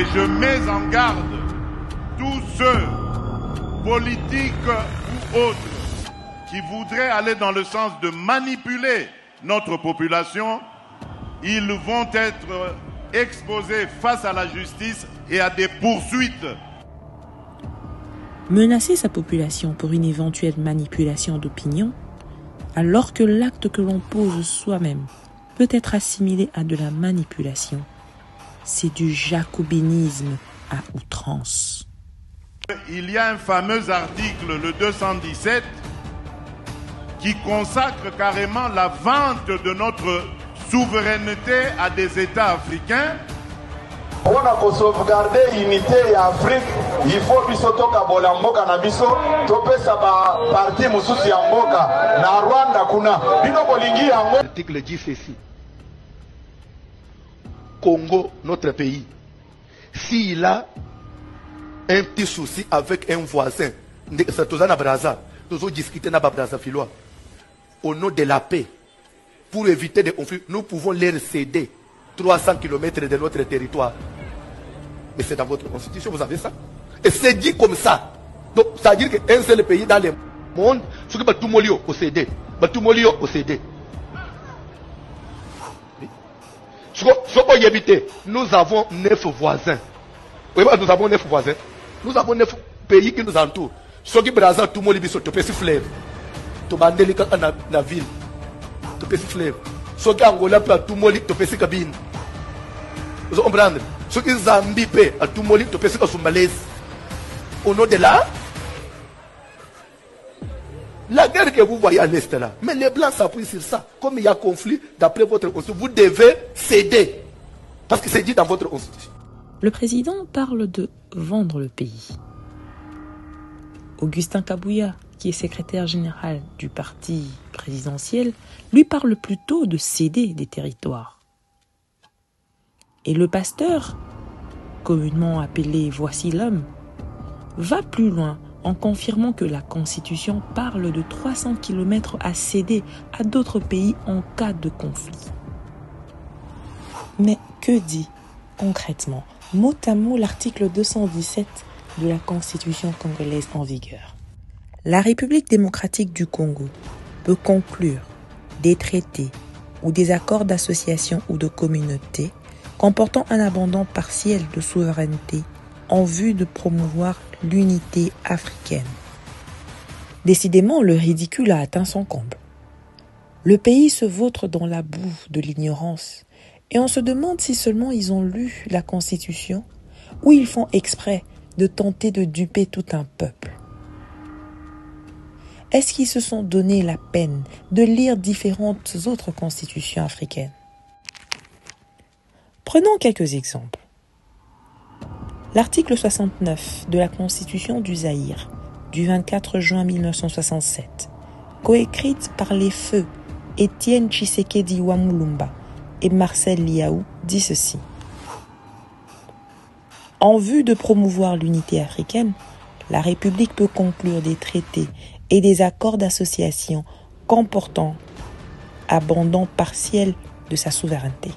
Et je mets en garde tous ceux, politiques ou autres, qui voudraient aller dans le sens de manipuler notre population. Ils vont être exposés face à la justice et à des poursuites. Menacer sa population pour une éventuelle manipulation d'opinion, alors que l'acte que l'on pose soi-même peut être assimilé à de la manipulation, c'est du jacobinisme à outrance. Il y a un fameux article, le 217, qui consacre carrément la vente de notre souveraineté à des États africains. On a sauvegarder l'unité de l'Afrique. Il faut biso toka bola mboka na biso topesa ba parti mususu ya mboka na Rwanda kuna bino bolingi yango. L'article dit ceci. Congo, notre pays, s'il a un petit souci avec un voisin, nous discuter au nom de la paix, pour éviter des conflits, nous pouvons leur céder 300 km de notre territoire. Mais c'est dans votre constitution, vous avez ça. Et c'est dit comme ça. Donc, ça veut dire qu'un seul pays dans le monde, ce qui va tout molio au CD. Nous avons 9 voisins. Oui, nous avons 9 voisins. Nous avons 9 pays qui nous entourent. Ceux qui brasent tout le monde, ils sont fleuve. Tout le monde la ville. Tout fleuve. Ceux qui Angola, tout le monde, ils cabine. Vous comprenez? Ceux qui Zambie, tout le monde, ils sont malaise. Au nom de la guerre que vous voyez à l'Est là, mais les Blancs s'appuient sur ça. Comme il y a conflit, d'après votre constitution, vous devez céder. Parce que c'est dit dans votre constitution. Le président parle de vendre le pays. Augustin Kabouya, qui est secrétaire général du parti présidentiel, lui parle plutôt de céder des territoires. Et le pasteur, communément appelé Voici l'homme, va plus loin en confirmant que la Constitution parle de 300 km à céder à d'autres pays en cas de conflit. Mais que dit concrètement, mot à mot, l'article 217 de la Constitution congolaise en vigueur? La République démocratique du Congo peut conclure des traités ou des accords d'association ou de communauté comportant un abandon partiel de souveraineté en vue de promouvoir l'unité africaine. Décidément, le ridicule a atteint son comble. Le pays se vautre dans la boue de l'ignorance et on se demande si seulement ils ont lu la Constitution ou ils font exprès de tenter de duper tout un peuple. Est-ce qu'ils se sont donné la peine de lire différentes autres constitutions africaines? Prenons quelques exemples. L'article 69 de la Constitution du Zaïre du 24 juin 1967, coécrite par les feux Étienne Tshisekedi Wamulumba et Marcel Liaou, dit ceci. En vue de promouvoir l'unité africaine, la République peut conclure des traités et des accords d'association comportant abandon partiel de sa souveraineté.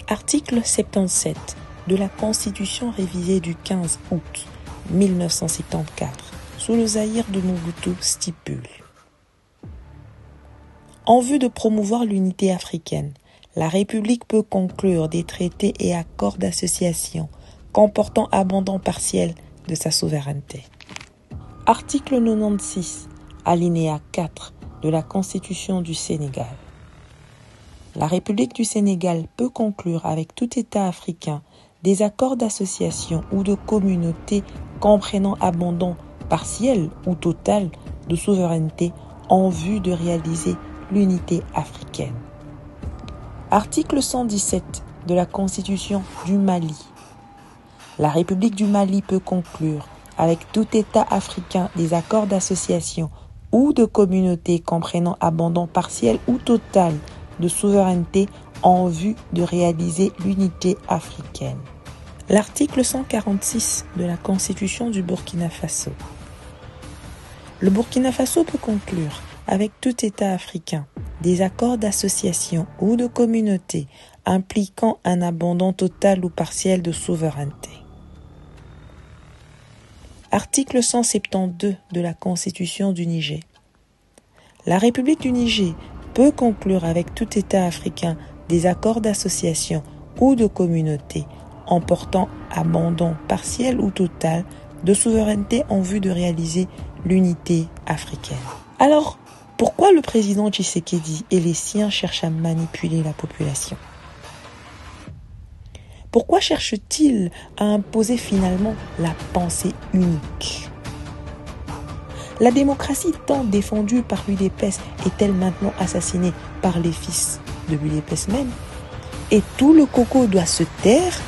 Article 77 de la Constitution révisée du 15 août 1974 sous le Zaïre de Mobutu stipule: en vue de promouvoir l'unité africaine, la République peut conclure des traités et accords d'association comportant abandon partiel de sa souveraineté. Article 96, alinéa 4 de la Constitution du Sénégal. La République du Sénégal peut conclure avec tout État africain des accords d'association ou de communauté comprenant abandon partiel ou total de souveraineté en vue de réaliser l'unité africaine. Article 117 de la Constitution du Mali. La République du Mali peut conclure avec tout État africain des accords d'association ou de communauté comprenant abandon partiel ou total de souveraineté en vue de réaliser l'unité africaine. L'article 146 de la Constitution du Burkina Faso. Le Burkina Faso peut conclure avec tout État africain des accords d'association ou de communauté impliquant un abandon total ou partiel de souveraineté. Article 172 de la Constitution du Niger. La République du Niger peut conclure avec tout État africain des accords d'association ou de communauté en portant abandon partiel ou total de souveraineté en vue de réaliser l'unité africaine. Alors, pourquoi le président Tshisekedi et les siens cherchent à manipuler la population? Pourquoi cherche-t-il à imposer finalement la pensée unique? La démocratie tant défendue par l'UDPS est-elle maintenant assassinée par les fils de l'UDPS même? Et tout le coco doit se taire